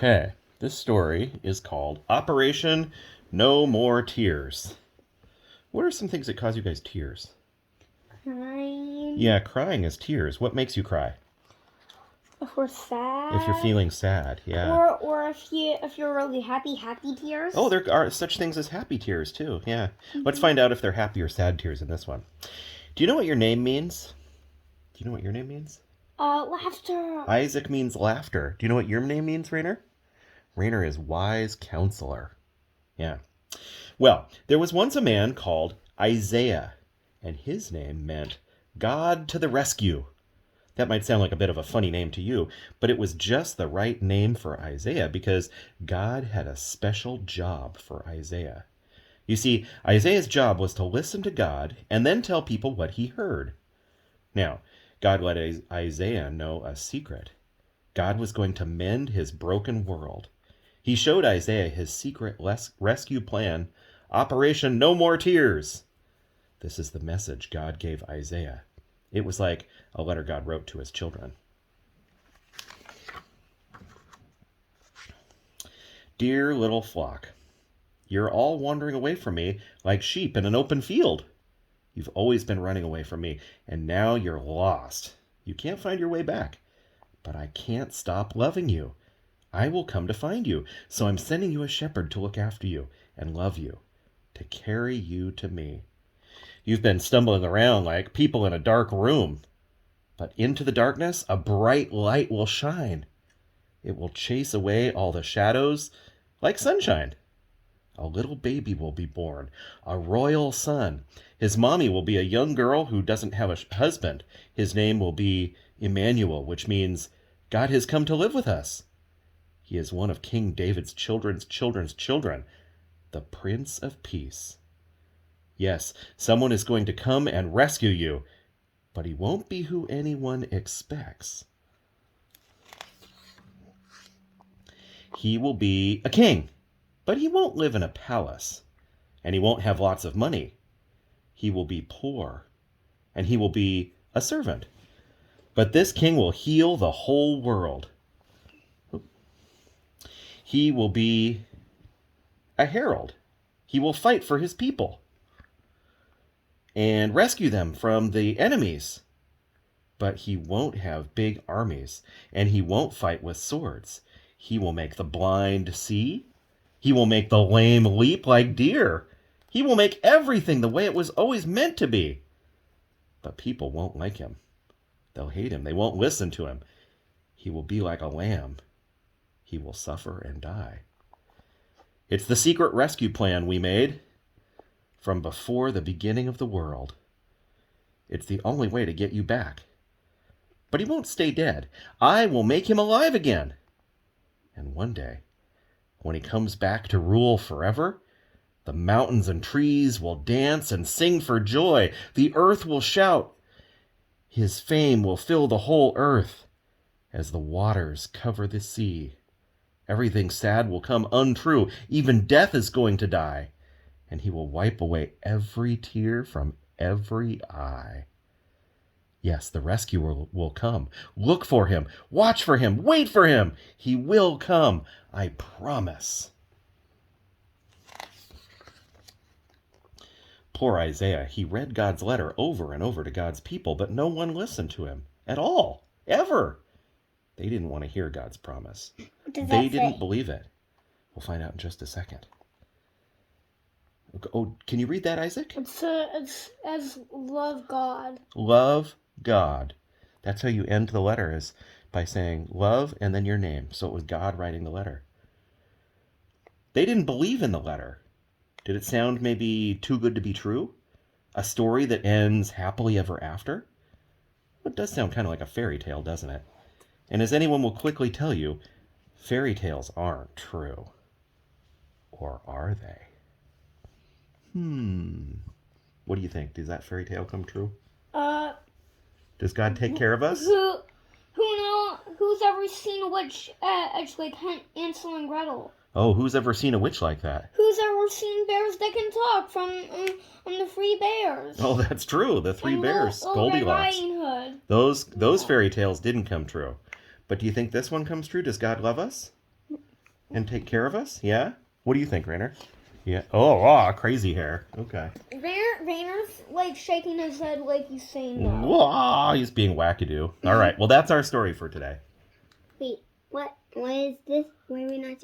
Okay, this story is called Operation No More Tears. What are some things that cause you guys tears? Crying. Yeah, crying is tears. What makes you cry? If we're sad. If you're feeling sad, yeah. Or if you're really happy tears. Oh, there are such things as happy tears too. Yeah. Let's find out if they're happy or sad tears in this one. Do you know what your name means? Do you know what your name means? Laughter. Isaac means laughter. Do you know what your name means, Rainer? Rainer is wise counselor. Yeah. Well, there was once a man called Isaiah, and his name meant God to the rescue. That might sound like a bit of a funny name to you, but it was just the right name for Isaiah because God had a special job for Isaiah. You see, Isaiah's job was to listen to God and then tell people what he heard. Now, God let Isaiah know a secret. God was going to mend his broken world. He showed Isaiah his secret rescue plan, Operation No More Tears. This is the message God gave Isaiah. It was like a letter God wrote to his children. Dear little flock, you're all wandering away from me like sheep in an open field. You've always been running away from me, and now you're lost. You can't find your way back. But I can't stop loving you. I will come to find you, so I'm sending you a shepherd to look after you and love you, to carry you to me. You've been stumbling around like people in a dark room. But into the darkness, a bright light will shine. It will chase away all the shadows like sunshine. A little baby will be born, a royal son. His mommy will be a young girl who doesn't have a husband. His name will be Emmanuel, which means God has come to live with us. He is one of King David's children's children, the Prince of Peace. Yes, someone is going to come and rescue you, but he won't be who anyone expects. He will be a king, but he won't live in a palace, and he won't have lots of money. He will be poor, and he will be a servant. But this king will heal the whole world. He will be a herald. He will fight for his people and rescue them from the enemies. But he won't have big armies, and he won't fight with swords. He will make the blind see. He will make the lame leap like deer. He will make everything the way it was always meant to be. But people won't like him. They'll hate him. They won't listen to him. He will be like a lamb. He will suffer and die. It's the secret rescue plan we made from before the beginning of the world. It's the only way to get you back. But he won't stay dead. I will make him alive again. And one day, when he comes back to rule forever, the mountains and trees will dance and sing for joy. The earth will shout. His fame will fill the whole earth as the waters cover the sea. Everything sad will come untrue. Even death is going to die. And he will wipe away every tear from every eye. Yes, the rescuer will come. Look for him. Watch for him. Wait for him. He will come. I promise. Poor Isaiah. He read God's letter over and over to God's people, but no one listened to him at all. Ever. They didn't want to hear God's promise. They didn't believe it. We'll find out in just a second. Oh, can you read that, Isaac? It's as love God. Love God. That's how you end the letter, is by saying love and then your name. So it was God writing the letter. They didn't believe in the letter. Did it sound maybe too good to be true? A story that ends happily ever after? Well, it does sound kind of like a fairy tale, doesn't it? And as anyone will quickly tell you, fairy tales aren't true. Or are they? What do you think? Does that fairy tale come true? Does God take care of us? Who's ever seen a witch? It's like Hansel and Gretel. Oh, who's ever seen a witch like that? Who's ever seen bears that can talk from the Three Bears? Oh, that's true. The Three Bears, Little Red Goldilocks. Riding Hood. Those fairy tales didn't come true. But do you think this one comes true? Does God love us? and take care of us? Yeah? What do you think, Rainer? Yeah. Oh, wow, crazy hair. Okay. Rainer's like shaking his head like he's saying no. Whoa, he's being wackadoo. All right. Well, that's our story for today. Wait, what? What is this? Why are we not